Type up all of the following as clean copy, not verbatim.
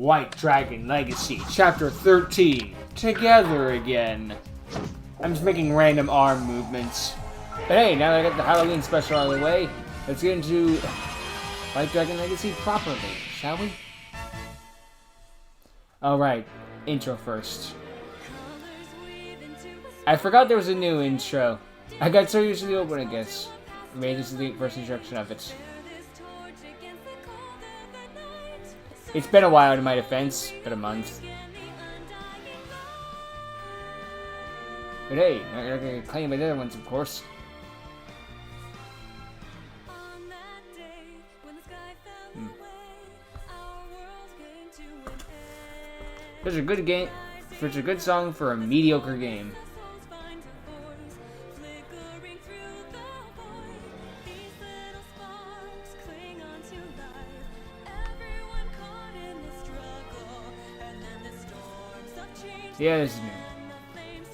White Dragon Legacy, Chapter 13. Together again. I'm just making random arm movements. But hey, now that I got the Halloween special out of the way, let's get into White Dragon Legacy properly, shall we? Alright, intro first. I forgot there was a new intro. I got so used to the old one, I guess. Maybe this is the first introduction of it. It's been a while, in my defense. Been a month. But hey, I'm not gonna claim my other ones, of course. Such a good game. Such a good song for a mediocre game. Yeah, this is new.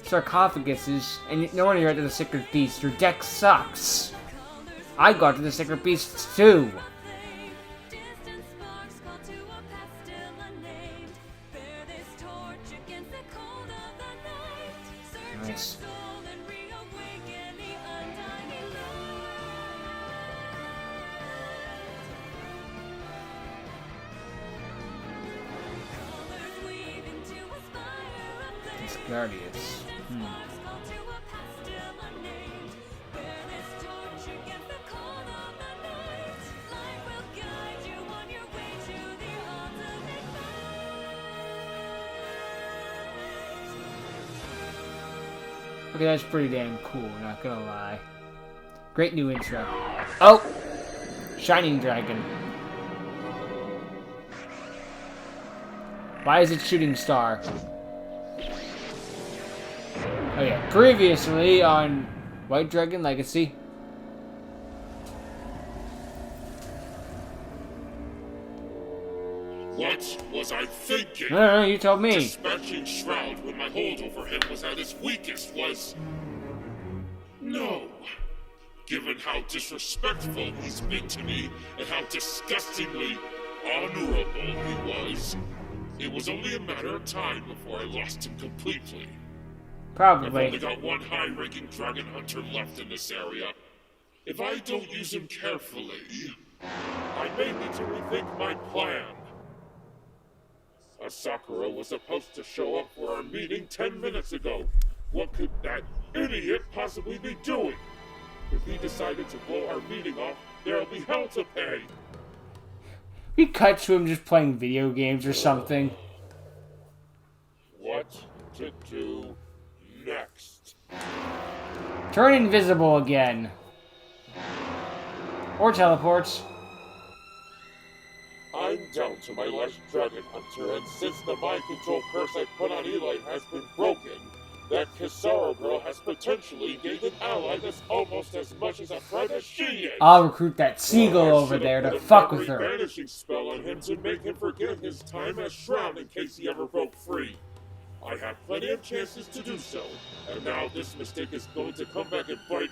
Sarcophaguses, and no wonder you're at the Seperate Beast. Your deck sucks. I got to the Seperate Beast too. Nice. Guardians. Okay, that's pretty damn cool, not gonna lie. Great new intro. Oh! Shining Dragon. Why is it Shooting Star? Oh yeah, previously on White Dragon Legacy. What was I thinking? No, you told me. Dispatching Shroud when my hold over him was at its weakest was... No. Given how disrespectful he's been to me, and how disgustingly honorable he was, it was only a matter of time before I lost him completely. Probably. I've only got one high-ranking dragon hunter left in this area. If I don't use him carefully, I may need to rethink my plan. Sakura was supposed to show up for our meeting 10 minutes ago. What could that idiot possibly be doing? If he decided to blow our meeting off, there'll be hell to pay. We cut to him just playing video games or something. What to do next? Turn invisible again. Or teleports. I'm down to my last dragon hunter, and since the mind control curse I put on Eli has been broken, that Kisara girl has potentially gained an ally that's almost as much as a friend as she is. I'll recruit that seagull over there to fuck with her. I banishing spell on him to make him forget his time as Shroud in case he ever broke free. I had plenty of chances to do so, and now this mistake is going to come back and bite.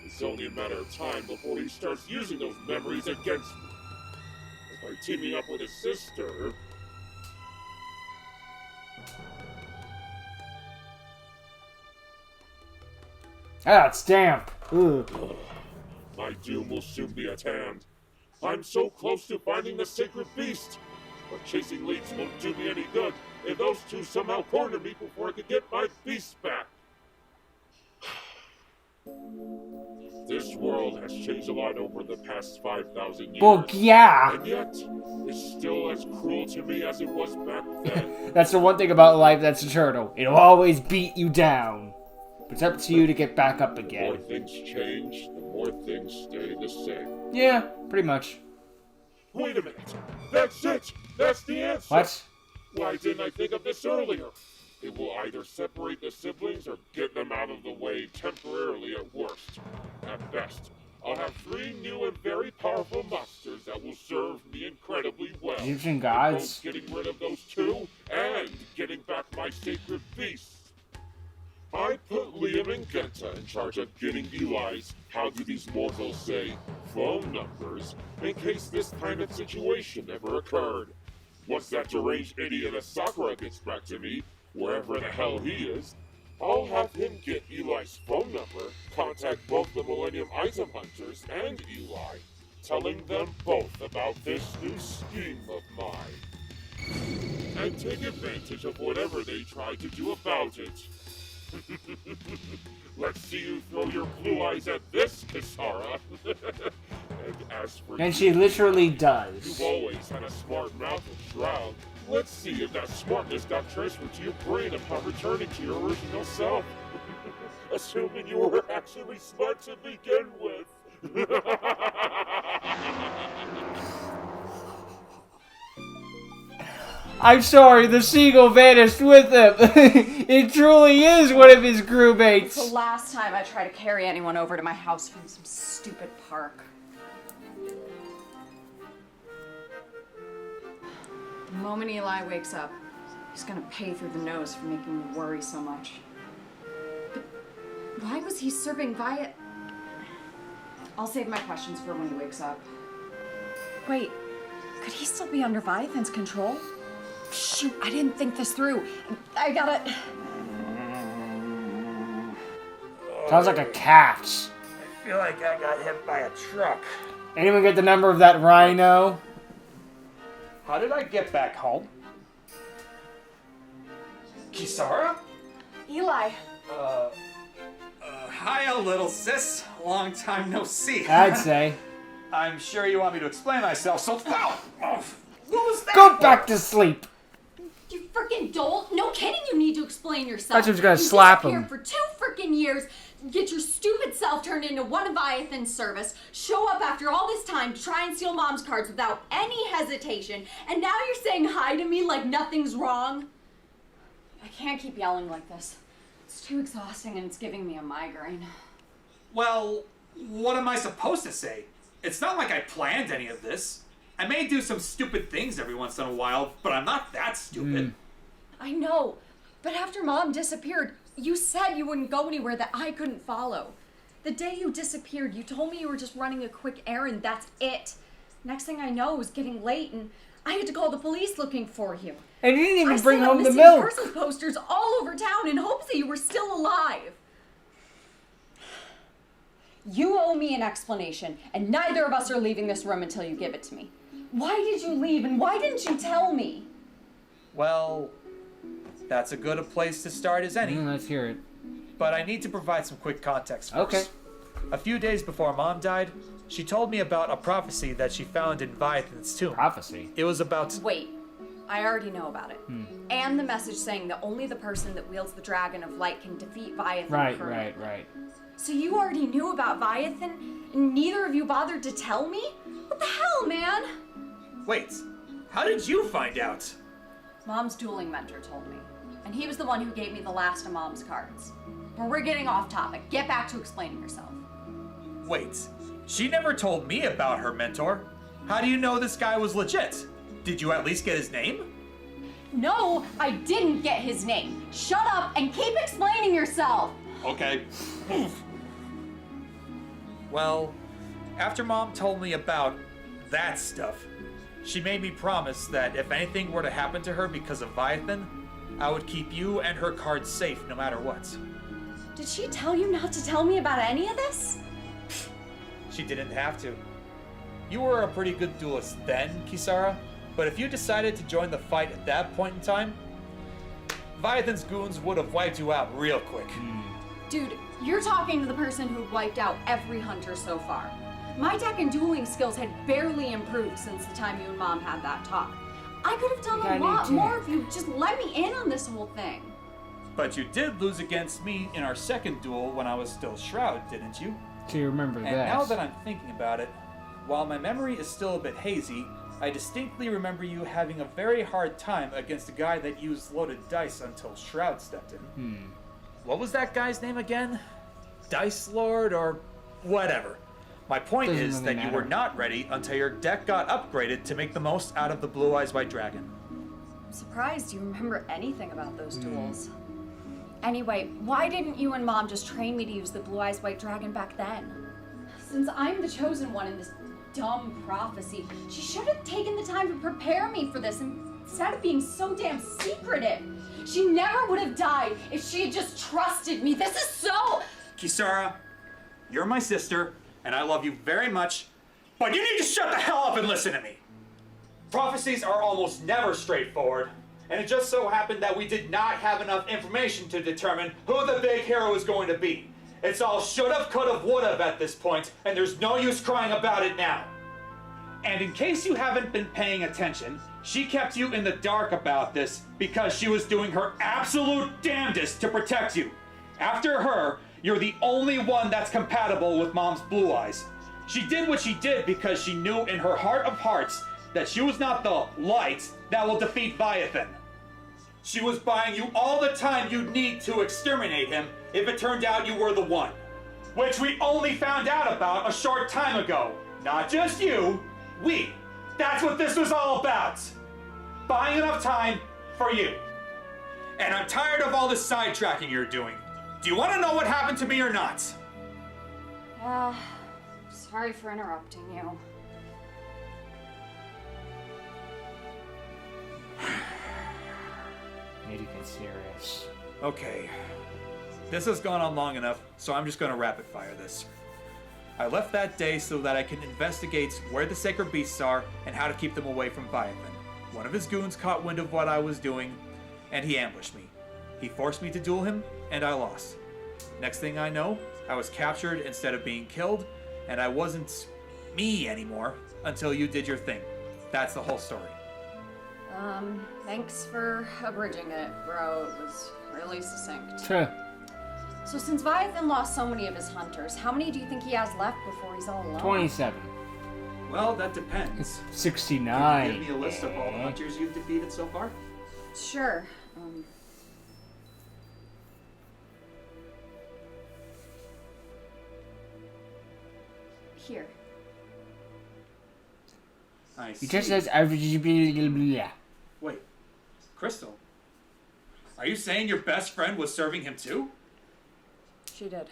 It's only a matter of time before he starts using those memories against me. By teaming up with his sister... Ah, it's damp. Ugh. My doom will soon be at hand. I'm so close to finding the sacred beast, but chasing leads won't do me any good if those two somehow corner me before I can get my beast back. This world has changed a lot over the past 5,000 years. Well, yeah. And yet, it's still as cruel to me as it was back then. That's the one thing about life that's eternal. It'll always beat you down. But it's up to you to get back up The again. more things change, the more things stay the same. Yeah, pretty much. Wait a minute! That's it! That's the answer! What? Why didn't I think of this earlier? It will either separate the siblings or get them out of the way temporarily at worst. At best, I'll have 3 new and very powerful monsters that will serve me incredibly well. Egyptian gods? Both getting rid of those 2 and getting back my sacred beasts. I put Liam and Genta in charge of getting Eli's, how do these mortals say, phone numbers, in case this kind of situation ever occurred. Once that deranged idiot Asakura gets back to me, wherever the hell he is, I'll have him get Eli's phone number, contact both the Millennium Item Hunters and Eli, telling them both about this new scheme of mine. And take advantage of whatever they try to do about it. Let's see you throw your blue eyes at this, Kisara. And as for And she literally does. You've always had a smart mouth and Shroud. Let's see if that smartness got transferred to your brain upon returning to your original self. Assuming you were actually smart to begin with. I'm sorry, the seagull vanished with him. It truly is one of his crewmates. It's the last time I try to carry anyone over to my house from some stupid park. The moment Eli wakes up, he's gonna pay through the nose for making me worry so much. But why was he serving Violet? I'll save my questions for when he wakes up. Wait, could he still be under Viathan's control? Shoot, I didn't think this through. I gotta... Sounds like a cat. I feel like I got hit by a truck. Anyone get the number of that rhino? How did I get back home? Kisara? Eli. Hiya, little sis. Long time no see. I'd say. I'm sure you want me to explain myself, so... Ow! Oh, what was that? Go back to sleep. You freaking dolt! No kidding, you need to explain yourself. That's who's gonna slap You him. disappeared for 2 freaking years, get your stupid self turned into one of Viathan's service, show up after all this time to try and steal Mom's cards without any hesitation, and now you're saying hi to me like nothing's wrong? I can't keep yelling like this. It's too exhausting and it's giving me a migraine. Well, what am I supposed to say? It's not like I planned any of this. I may do some stupid things every once in a while, but I'm not that stupid. I know, but after Mom disappeared, you said you wouldn't go anywhere that I couldn't follow. The day you disappeared, you told me you were just running a quick errand, that's it. Next thing I know, it was getting late and I had to call the police looking for you. And you didn't even I bring set up home the missing milk. persons posters all over town in hopes that you were still alive. You owe me an explanation, and neither of us are leaving this room until you give it to me. Why did you leave, and why didn't you tell me? Well, that's as good a place to start as any. Let's hear it. But I need to provide some quick context first. Okay. A few days before Mom died, she told me about a prophecy that she found in Viathan's tomb. Prophecy. It was about... Wait, I already know about it. And the message saying that only the person that wields the Dragon of Light can defeat Viathan permanently. Right. So you already knew about Viathan, and neither of you bothered to tell me? What the hell, man? Wait, how did you find out? Mom's dueling mentor told me, and he was the one who gave me the last of Mom's cards. But we're getting off topic. Get back to explaining yourself. Wait, she never told me about her mentor. How do you know this guy was legit? Did you at least get his name? No, I didn't get his name. Shut up and keep explaining yourself. Okay. Well, after Mom told me about that stuff, she made me promise that if anything were to happen to her because of Viathan, I would keep you and her cards safe no matter what. Did she tell you not to tell me about any of this? She didn't have to. You were a pretty good duelist then, Kisara, but if you decided to join the fight at that point in time, Viathan's goons would have wiped you out real quick. Dude, you're talking to the person who wiped out every hunter so far. My tech and dueling skills had barely improved since the time you and Mom had that talk. I could have done a lot more if you just let me in on this whole thing. But you did lose against me in our second duel when I was still Shroud, didn't you? Do you remember And that? now that I'm thinking about it, while my memory is still a bit hazy, I distinctly remember you having a very hard time against a guy that used loaded dice until Shroud stepped in. What was that guy's name again? Dice Lord or whatever. My point Doesn't is really that you matter. were not ready until your deck got upgraded to make the most out of the Blue Eyes White Dragon. I'm surprised you remember anything about those duels. Anyway, why didn't you and Mom just train me to use the Blue Eyes White Dragon back then? Since I'm the chosen one in this dumb prophecy, she should have taken the time to prepare me for this. Instead of being so damn secretive. She never would have died if she had just trusted me. This is so... Kisara, you're my sister, and I love you very much, but you need to shut the hell up and listen to me. Prophecies are almost never straightforward, and it just so happened that we did not have enough information to determine who the big hero is going to be. It's all should've, could've, would've at this point, and there's no use crying about it now. And in case you haven't been paying attention, she kept you in the dark about this because she was doing her absolute damnedest to protect you. After her, you're the only one that's compatible with Mom's blue eyes. She did what she did because she knew in her heart of hearts that she was not the light that will defeat Leviathan. She was buying you all the time you'd need to exterminate him if it turned out you were the one. Which we only found out about a short time ago. Not just you, we. That's what this was all about. Buying enough time for you. And I'm tired of all this sidetracking you're doing. Do you want to know what happened to me or not? Sorry for interrupting you. Need to get serious. Okay. This has gone on long enough, so I'm just going to rapid fire this. I left that day so that I can investigate where the sacred beasts are and how to keep them away from Leviathan. One of his goons caught wind of what I was doing, and he ambushed me. He forced me to duel him, and I lost. Next thing I know, I was captured instead of being killed, and I wasn't me anymore until you did your thing. That's the whole story. Thanks for abridging it, bro. It was really succinct. Sure. So since Leviathan lost so many of his hunters, how many do you think he has left before he's all alone? 27. Well, that depends. It's 69. Can you give me a list of all the hunters you've defeated so far? Sure. Here. I see. It just says average. Wait, Crystal, are you saying your best friend was serving him too? She did.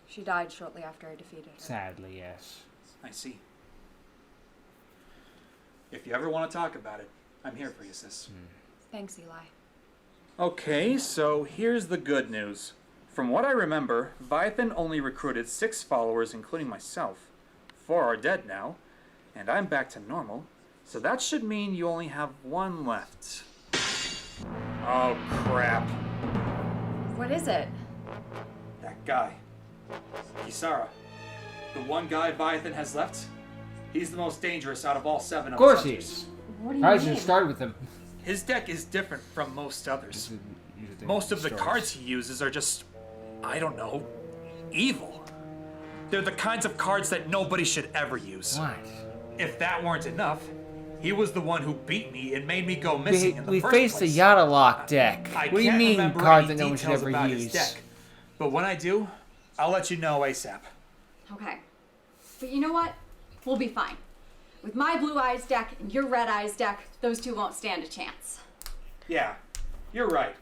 She died shortly after I defeated her. Sadly, yes. I see. If you ever want to talk about it, I'm here for you, sis. Thanks, Eli. Okay, so here's the good news. From what I remember, Leviathan only recruited 6 followers, including myself. 4 are dead now, and I'm back to normal, so that should mean you only have 1 left. Oh, crap. What is it? That guy. Kisara. The one guy Leviathan has left? He's the most dangerous out of all 7 of Of course his he hunters. is. What do you I mean? should start with him. His deck is different from most others. Most of the cards he uses are just, I don't know, evil. They're the kinds of cards that nobody should ever use. What? If that weren't enough, he was the one who beat me and made me go missing in the We first faced the place. Yada Lock deck. I What do you can't mean remember cards any that no one should details ever about use? his deck, but when I do, I'll let you know ASAP. Okay. But you know what? We'll be fine. With my blue eyes deck and your red eyes deck, those two won't stand a chance. Yeah, you're right.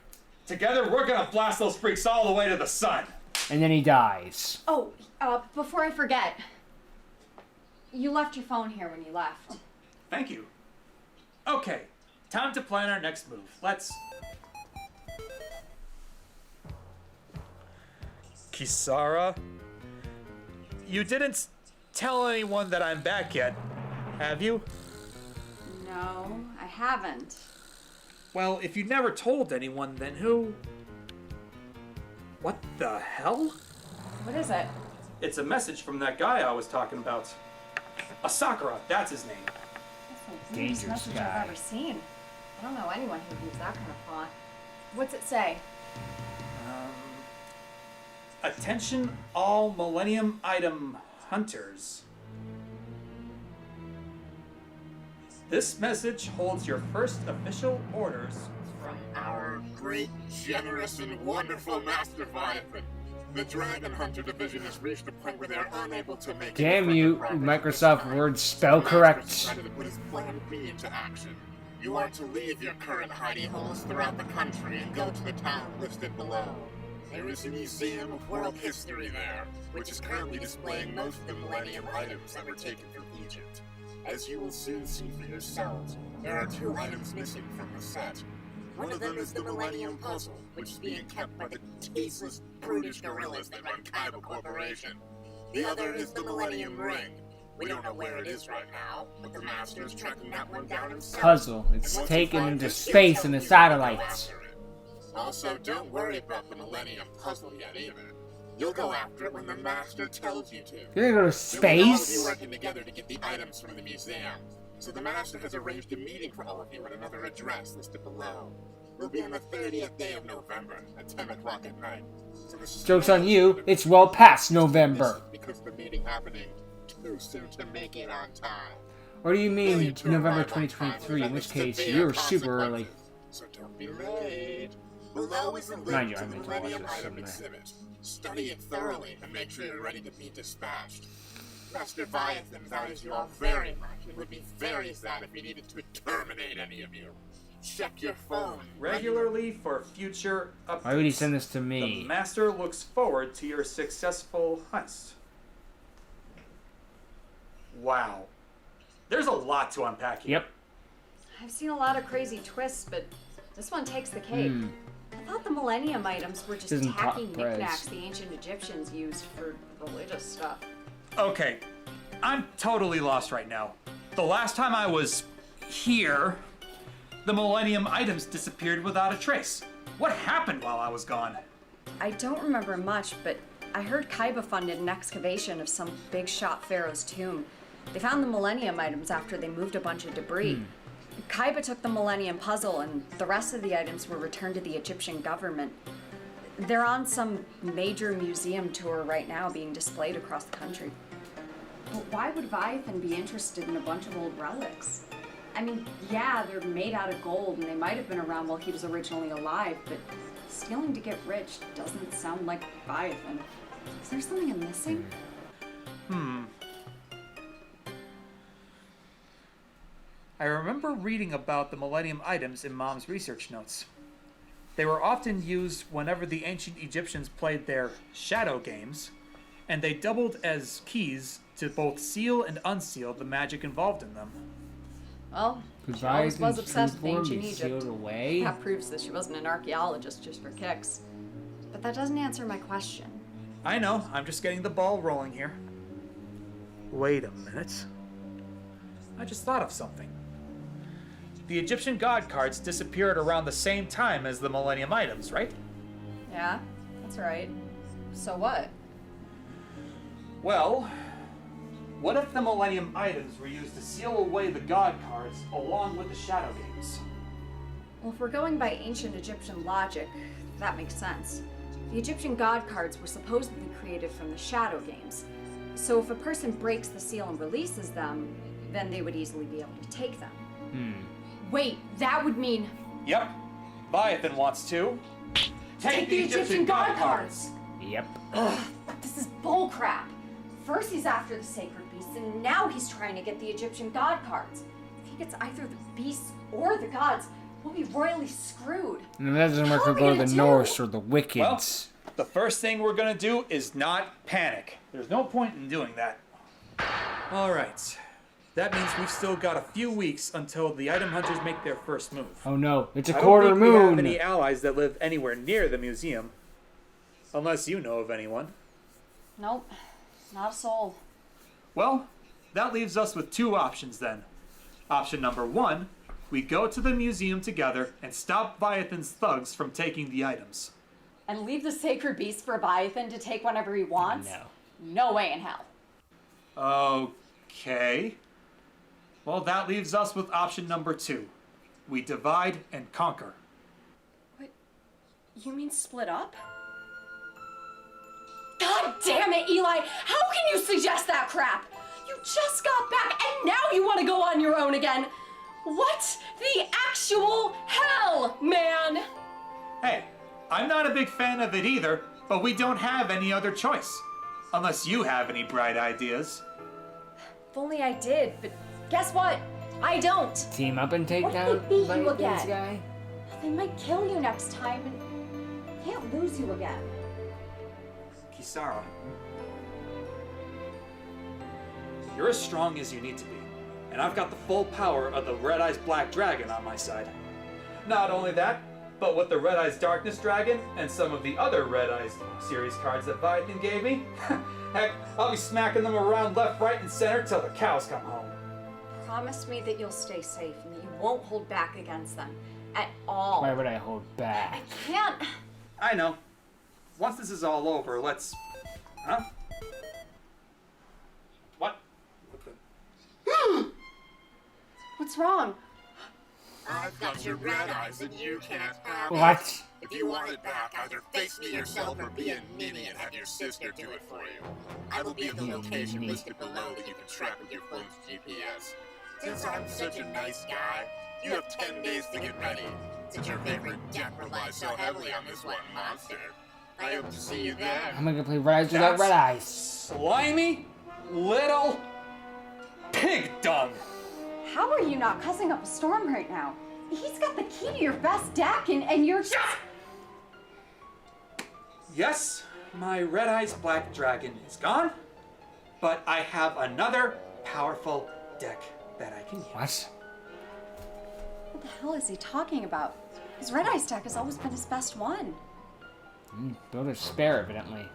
Together, we're gonna blast those freaks all the way to the sun. And then he dies. Oh, before I forget, you left your phone here when you left. Thank you. Okay, time to plan our next move. Let's... Kisara? You didn't tell anyone that I'm back yet, have you? No, I haven't. Well, if you never told anyone, then who... What the hell? What is it? It's a message from that guy I was talking about. Asakura, that's his name. That's the weirdest Dangerous message guy. I've ever seen. I don't know anyone who uses that kind of font. What's it say? Attention all Millennium Item Hunters. This message holds your first official orders From our great, generous, and wonderful Master Leviathan, the Dragon Hunter Division has reached a point where they're unable to make Damn any you, further progress in Microsoft time. Word spell The correct. Master's decided to put his plan B into action. You are to leave your current hidey holes throughout the country and go to the town listed below. There is a museum of world history there, which is currently displaying most of the Millennium items that were taken from Egypt. As you will soon see for yourselves, There are 2 items missing from the set. One of them is the Millennium Puzzle, which is being kept by the tasteless, brutish gorillas that run Kaiba Corporation. The other is the Millennium Ring. We don't know where it is right now, but the Master is tracking that one down himself. Puzzle. It's taken into space in the satellites. Also, don't worry about the Millennium Puzzle yet either. You'll go after it when the Master tells you to. You're gonna go to space? All of you working together to get the items from the museum. So the Master has arranged a meeting for all of you at another address listed below. We'll be on the 30th day of November at 10 o'clock at night. So Joke's on you, it's well past November. Because the meeting happening too soon to make it on time. Or do you mean November 2023, in which case you're super early. So don't be late. Below is a Mind link you, to I the meant to watch Millennium this Item somewhere. exhibit. Study it thoroughly and make sure you're ready to be dispatched. Master Viathan values you all very much and would be very sad if he needed to terminate any of you. Check your phone Regularly for future updates. Why would he send this to The me? Master looks forward to your successful heist. Wow. There's a lot to unpack here. Yep. I've seen a lot of crazy twists, but this one takes the cake. I thought the Millennium items were just Isn't tacky top prize. knickknacks the ancient Egyptians used for religious stuff. Okay, I'm totally lost right now. The last time I was here, the Millennium items disappeared without a trace. What happened while I was gone? I don't remember much, but I heard Kaiba funded an excavation of some big shot pharaoh's tomb. They found the Millennium items after they moved a bunch of debris. Kaiba took the Millennium Puzzle, and the rest of the items were returned to the Egyptian government. They're on some major museum tour right now, being displayed across the country. But why would Viathan be interested in a bunch of old relics? I mean, yeah, they're made out of gold, and they might have been around while he was originally alive, but stealing to get rich doesn't sound like Viathan. Is there something I'm missing? I remember reading about the Millennium items in Mom's research notes. They were often used whenever the ancient Egyptians played their shadow games, and they doubled as keys to both seal and unseal the magic involved in them. Well, Could she always was Viathan's obsessed with food form ancient be Egypt. sealed away? That proves that she wasn't an archaeologist just for kicks. But that doesn't answer my question. I know, I'm just getting the ball rolling here. Wait a minute. I just thought of something. The Egyptian god cards disappeared around the same time as the Millennium items, right? Yeah, that's right. So what? Well, what if the Millennium items were used to seal away the god cards along with the shadow games? Well, if we're going by ancient Egyptian logic, that makes sense. The Egyptian god cards were supposedly created from the shadow games. So if a person breaks the seal and releases them, then they would easily be able to take them. Wait, that would mean... Yep. Viathan wants to take the Egyptian god cards. Yep. Ugh, this is bullcrap. First he's after the sacred beasts, and now he's trying to get the Egyptian god cards. If he gets either the beasts or the gods, we'll be royally screwed. And if that doesn't work, What we'll are go we to the gonna Norse do? or the Wickeds. Well, the first thing we're gonna do is not panic. There's no point in doing that. All right. That means we've still got a few weeks until the item hunters make their first move. Oh no, it's a I don't quarter think we have moon. any allies that live anywhere near the museum. Unless you know of anyone. Nope, not a soul. Well, that leaves us with 2 options then. Option number 1, we go to the museum together and stop Viathan's thugs from taking the items. And leave the sacred beast for Viathan to take whenever he wants? No. No way in hell. Okay. Well, that leaves us with option number 2. We divide and conquer. What? You mean split up? God damn it, Eli! How can you suggest that crap? You just got back and now you want to go on your own again! What the actual hell, man? Hey, I'm not a big fan of it either, but we don't have any other choice. Unless you have any bright ideas. If only I did, but guess what? I don't! Team up and take What if down they beat you Viathan's again? guy? They might kill you next time and can't lose you again. Kisara, you're as strong as you need to be. and I've got the full power of the Red Eyes Black Dragon on my side. Not only that, but with the Red Eyes Darkness Dragon and some of the other Red Eyes series cards that Viathan gave me, heck, I'll be smacking them around left, right, and center till the cows come home. Promise me that you'll stay safe and that you won't hold back against them at all. Why would I hold back? I can't. I know. Once this is all over, let's... Huh? What? What's wrong? I've got your red eyes and you can't have it. What? If you want it back, either face me yourself or be a ninny and have your sister do it for you. I will be in the location listed below that you can track with your phone's GPS. Since I'm such a nice guy, you have 10 days to get ready. Since your favorite deck relies so heavily on this one monster, I hope to see you there. I'm gonna play Red Eyes without Red Eyes. Slimy little pig dung. How are you not cussing up a storm right now? He's got the key to your best deck and you're just... Yes, my Red Eyes Black Dragon is gone, but I have another powerful deck that I can use. What? What the hell is he talking about? His Red Eyes deck has always been his best one. Build a spare, evidently.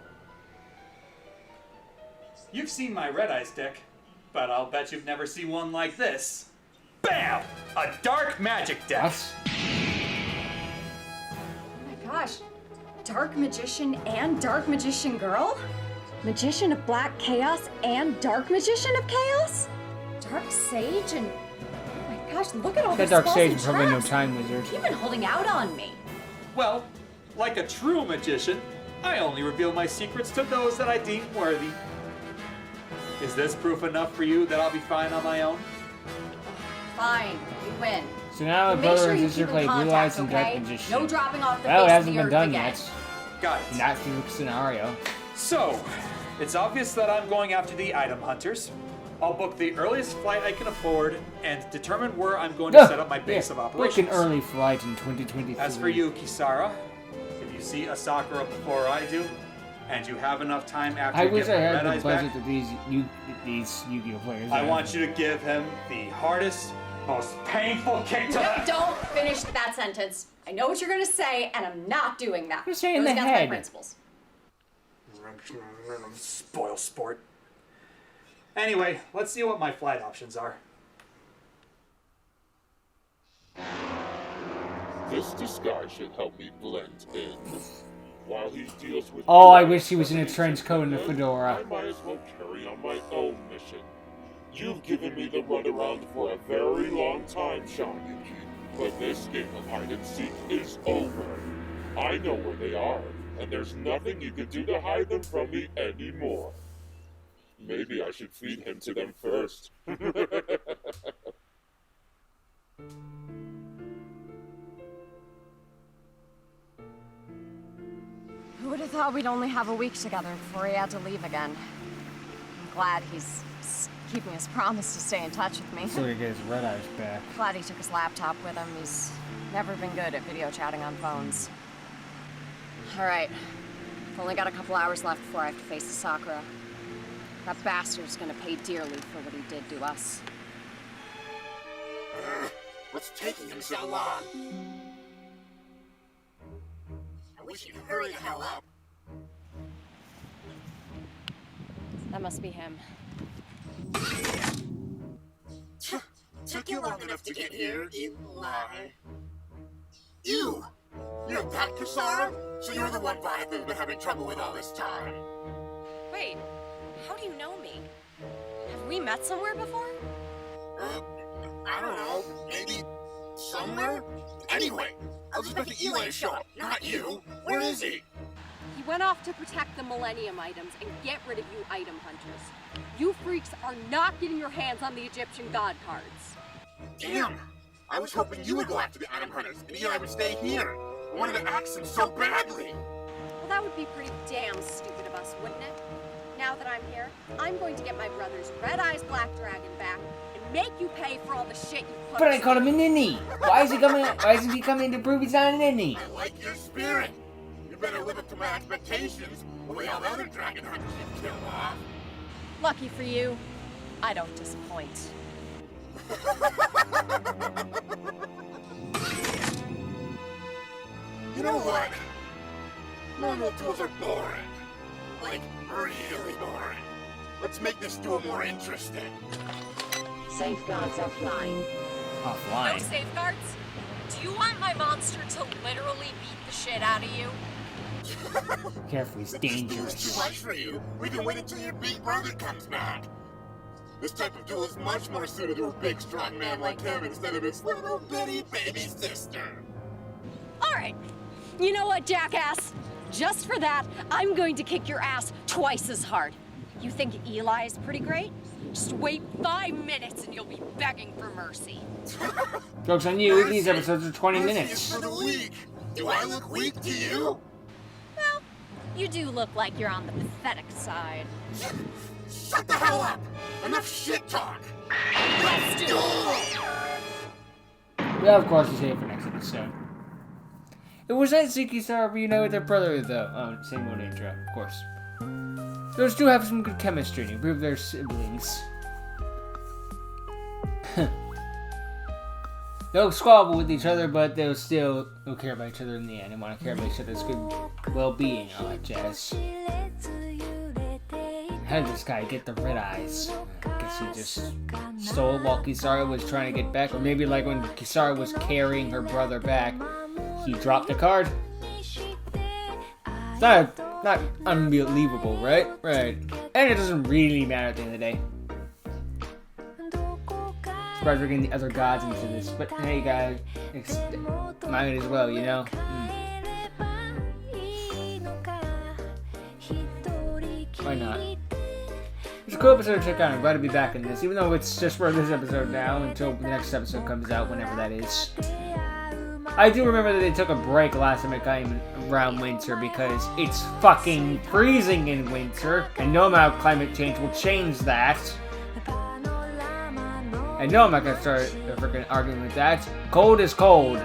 You've seen my Red Eyes deck, but I'll bet you've never seen one like this. BAM! A dark magic deck! What? Oh my gosh. Dark Magician and Dark Magician Girl? Magician of Black Chaos and Dark Magician of Chaos? Dark Sage and... Oh my gosh, look at all That these Dark spells Sage and is probably no traps. time wizard. You've been holding out on me. Well, like a true magician, I only reveal my secrets to those that I deem worthy. Is this proof enough for you that I'll be fine on my own? Fine, you win. So now my But make brother sure and you sister keep play in Blue contact, Eyes and Dark okay? Magician. No dropping off the Well, it face of hasn't the been earth done again. yet. Got it. Not through the scenario. So, it's obvious that I'm going after the item hunters. I'll book the earliest flight I can afford and determine where I'm going to set up my base of Book operations. an early flight in 2023. As for you, Kisara, if you see a Sakura before I do, and you have enough time after I you wish get I my had Red the Eyes budget back, that these Yu-Gi-Oh players I have. want you to give him the hardest, most painful kick to the... Don't finish that sentence. I know what you're gonna say, and I'm not doing that. You're saying Goes the against head. my principles. Spoil sport. Anyway, let's see what my flight options are. This disguise should help me blend in. While he deals with... Oh, I wish he was in a trench coat and a fedora. I might as well carry on my own mission. You've given me the runaround for a very long time, Shanyuki. But this game of hide and seek is over. I know where they are, and there's nothing you can do to hide them from me anymore. Maybe I should feed him to them first. Who would have thought we'd only have a week together before he had to leave again? I'm glad he's keeping his promise to stay in touch with me. So he gets Red Eyes back. Glad he took his laptop with him. He's never been good at video chatting on phones. Alright. I've only got a couple hours left before I have to face the Sakura. That bastard's gonna pay dearly for what he did to us. What's taking him so long? I wish he'd hurry the hell up. That must be him. Took you long enough to get here, you lie. You! You're that Kisara? So you're the one Viathan's been having trouble with all this time. Wait, how do you know me? Have we met somewhere before? I don't know. Maybe somewhere? Anyway, I was expecting Eli to show up, not you. Where is he? He went off to protect the Millennium items and get rid of you item hunters. You freaks are not getting your hands on the Egyptian god cards. Damn! I was hoping you would go after the item hunters, and Eli would stay here. I wanted to axe him so badly. Well, that would be pretty damn stupid of us, wouldn't it? Now that I'm here, I'm going to get my brother's Red Eyes Black Dragon back and make you pay for all the shit you put But I us called him through. a ninny. Why isn't he coming to prove he's not a ninny? I like your spirit. You better live up to my expectations, the way all the other dragon hunters you've killed off. Lucky for you, I don't disappoint. You know what? Normal duels are boring. Like, really boring. Let's make this duel more interesting. Safeguards offline. No Offline. safeguards? Do you want my monster to literally beat the shit out of you? Careful, he's If this duel is dangerous. too much for you, we can wait until your big brother comes back. This type of duel is much more suited to a big, strong man like him instead of his little bitty baby sister. Alright. You know what, jackass? Just for that, I'm going to kick your ass twice as hard. You think Eli is pretty great? Just wait 5 minutes and you'll be begging for mercy. Joke's on you, these episodes are 20 Mercy minutes. is for the weak. Do I look weak to you? Well, you do look like you're on the pathetic side. Shut the hell up! Enough shit talk! Let's do it! Yeah, of course, we'll save it for next episode. It was nice to see Kisara reunite with her brother, though. Oh, same old intro, of course. Those two have some good chemistry to improve their siblings. They'll squabble with each other, but they'll care about each other in the end and want to care about each other's good well-being, all that jazz. How did this guy get the red eyes? I guess he just stole while Kisara was trying to get back, or maybe like when Kisara was carrying her brother back, he dropped a card. It's not unbelievable, right? Right. And it doesn't really matter at the end of the day. Surprised we're getting the other gods into this, but hey, guys, might as well, you know. Why not? It's a cool episode to check out. I'm glad to be back in this, even though it's just for this episode now until the next episode comes out, whenever that is. I do remember that they took a break last time it came around winter because it's fucking freezing in winter, and no amount of climate change will change that. I know I'm not gonna start a freaking arguing with that. Cold is cold.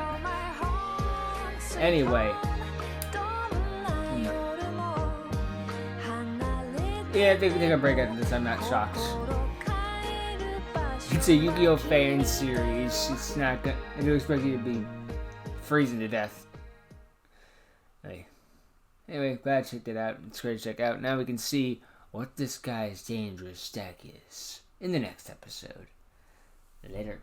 Anyway. Yeah, they can take a break after this. I'm not shocked. It's a Yu-Gi-Oh! Fan series. It's not gonna. I do expect you to be freezing to death. Hey. Anyway, glad I checked it out. It's great to check out. Now we can see what this guy's dangerous stack is in the next episode. Later.